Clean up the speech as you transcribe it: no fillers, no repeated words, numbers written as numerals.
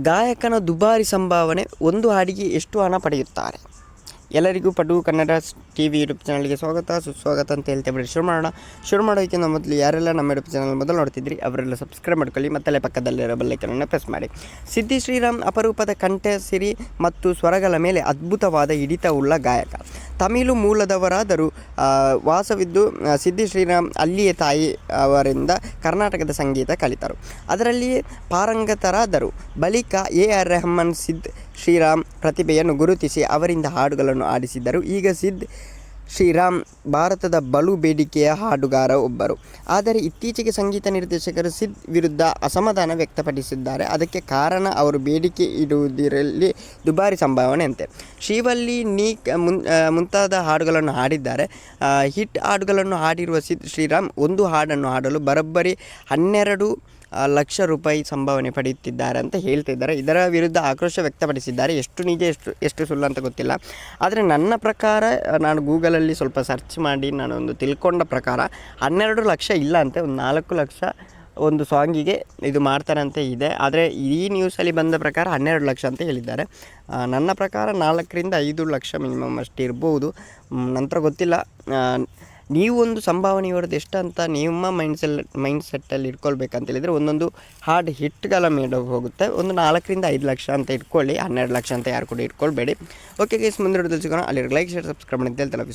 ಗಾಯಕನ ದುಬಾರಿ ಸಂಭಾವನೆ ಒಂದು ಹಾಡಿಗೆ ಎಷ್ಟು ಹಣ ಪಡೆಯುತ್ತಾರೆ? ಎಲ್ಲರಿಗೂ ಪಡು ಕನ್ನಡ TV ಯೂಟ್ಯೂಬ್ ಚಾನಲ್ಗೆ ಸುಸ್ವಾಗತ ಅಂತ ಹೇಳ್ತೇವೆ. ಶುರು ಮಾಡೋಕ್ಕಿಂತ ಮೊದಲು ಯಾರೆಲ್ಲ ನಮ್ಮ ಯೂಟ್ಯೂಬ್ ಚಾನಲ್ ಮೊದಲು ನೋಡ್ತಿದ್ರಿ ಅವರೆಲ್ಲ ಸಬ್ಸ್ಕ್ರೈಬ್ ಮಾಡ್ಕೊಳ್ಳಿ, ಮತ್ತಲ್ಲೇ ಪಕ್ಕದಲ್ಲಿರೋ ಬೆಲ್ಲೈಕನನ್ನು ಪ್ರೆಸ್ ಮಾಡಿ. ಸಿದ್ದಿ ಶ್ರೀರಾಮ್ ಅಪರೂಪದ ಕಂಠ ಸಿರಿ ಮತ್ತು ಸ್ವರಗಳ ಮೇಲೆ ಅದ್ಭುತವಾದ ಹಿಡಿತವುಳ್ಳ ಗಾಯಕ. ತಮಿಳು ಮೂಲದವರಾದರೂ ವಾಸವಿದ್ದು ಸಿದ್ದಿ ಶ್ರೀರಾಮ್ ಅಲ್ಲಿಯೇ ತಾಯಿ ಅವರಿಂದ ಕರ್ನಾಟಕದ ಸಂಗೀತ ಕಲಿತರು. ಅದರಲ್ಲಿಯೇ ಪಾರಂಗತರಾದರು. ಬಳಿಕ AR ರೆಹಮಾನ್ ಸಿದ್ ಶ್ರೀರಾಮ್ ಪ್ರತಿಭೆಯನ್ನು ಗುರುತಿಸಿ ಅವರಿಂದ ಹಾಡುಗಳನ್ನು ಹಾಡಿಸಿದ್ದರು. ಈಗ ಸಿದ್ ಶ್ರೀರಾಮ್ ಭಾರತದ ಬಲು ಬೇಡಿಕೆಯ ಹಾಡುಗಾರ ಒಬ್ಬರು. ಆದರೆ ಇತ್ತೀಚೆಗೆ ಸಂಗೀತ ನಿರ್ದೇಶಕರು ಸಿದ್ ವಿರುದ್ಧ ಅಸಮಾಧಾನ ವ್ಯಕ್ತಪಡಿಸಿದ್ದಾರೆ. ಅದಕ್ಕೆ ಕಾರಣ ಅವರು ಬೇಡಿಕೆ ಇಡುವುದರಲ್ಲಿ ದುಬಾರಿ ಸಂಭಾವನೆ ಅಂತೆ. ಶ್ರೀವಲ್ಲಿ ನೀ ಮುಂತಾದ ಹಾಡುಗಳನ್ನು ಹಾಡಿದ್ದಾರೆ. ಹಿಟ್ ಹಾಡುಗಳನ್ನು ಹಾಡಿರುವ ಸಿದ್ ಶ್ರೀರಾಮ್ ಒಂದು ಹಾಡನ್ನು ಹಾಡಲು ಬರೋಬ್ಬರಿ 12 ಲಕ್ಷ ರೂಪಾಯಿ ಸಂಭಾವನೆ ಪಡೆಯುತ್ತಿದ್ದಾರೆ ಅಂತ ಹೇಳ್ತಿದ್ದಾರೆ. ಇದರ ವಿರುದ್ಧ ಆಕ್ರೋಶ ವ್ಯಕ್ತಪಡಿಸಿದ್ದಾರೆ. ಎಷ್ಟು ನಿಜ ಎಷ್ಟು ಸುಳ್ಳು ಅಂತ ಗೊತ್ತಿಲ್ಲ. ಆದರೆ ನನ್ನ ಪ್ರಕಾರ, ನಾನು ಗೂಗಲಲ್ಲಿ ಸ್ವಲ್ಪ ಸರ್ಚ್ ಮಾಡಿ ನಾನೊಂದು ತಿಳ್ಕೊಂಡ ಪ್ರಕಾರ 12 ಲಕ್ಷ ಇಲ್ಲ ಅಂತೆ, ಒಂದು 4 ಲಕ್ಷ ಒಂದು ಸಾಂಗಿಗೆ ಇದು ಮಾಡ್ತಾರಂತೆ ಇದೆ. ಆದರೆ ಈ ನ್ಯೂಸಲ್ಲಿ ಬಂದ ಪ್ರಕಾರ 12 ಲಕ್ಷ ಅಂತ ಹೇಳಿದ್ದಾರೆ. ನನ್ನ ಪ್ರಕಾರ 4 ರಿಂದ 5 ಲಕ್ಷ ಮಿನಿಮಮ್ ಅಷ್ಟಿರ್ಬೋದು. ನಂತರ ಗೊತ್ತಿಲ್ಲ. ನೀವು ಒಂದು ಸಂಭಾವನೆ ಹೊಡೆದು ಎಷ್ಟು ಅಂತ ನಿಮ್ಮ ಮೈಂಡ್ಸೆಟ್ಟಲ್ಲಿ ಇಟ್ಕೊಳ್ಬೇಕಂತೇಳಿದರೆ ಒಂದೊಂದು ಹಾಡು ಹಿಟ್ಗಳ ಮೇಲೆ ಹೋಗುತ್ತೆ. ಒಂದು 4 ರಿಂದ 5 ಲಕ್ಷ ಅಂತ ಇಟ್ಕೊಳ್ಳಿ. 12 ಲಕ್ಷ ಅಂತ ಯಾರು ಕೂಡ ಇಟ್ಕೊಳ್ಬೇಡಿ. ಓಕೆ ಗೈಸ್, ಮುಂದೆ ಸಿಗೋಣ. ಅಲ್ಲಿ ಲೈಕ್, ಶೇರ್, ಸಬ್ಸ್ಕ್ರೈಬ್ ಮಾಡಿ ಅಂತ ಹೇಳ್ತಲ್ಲ.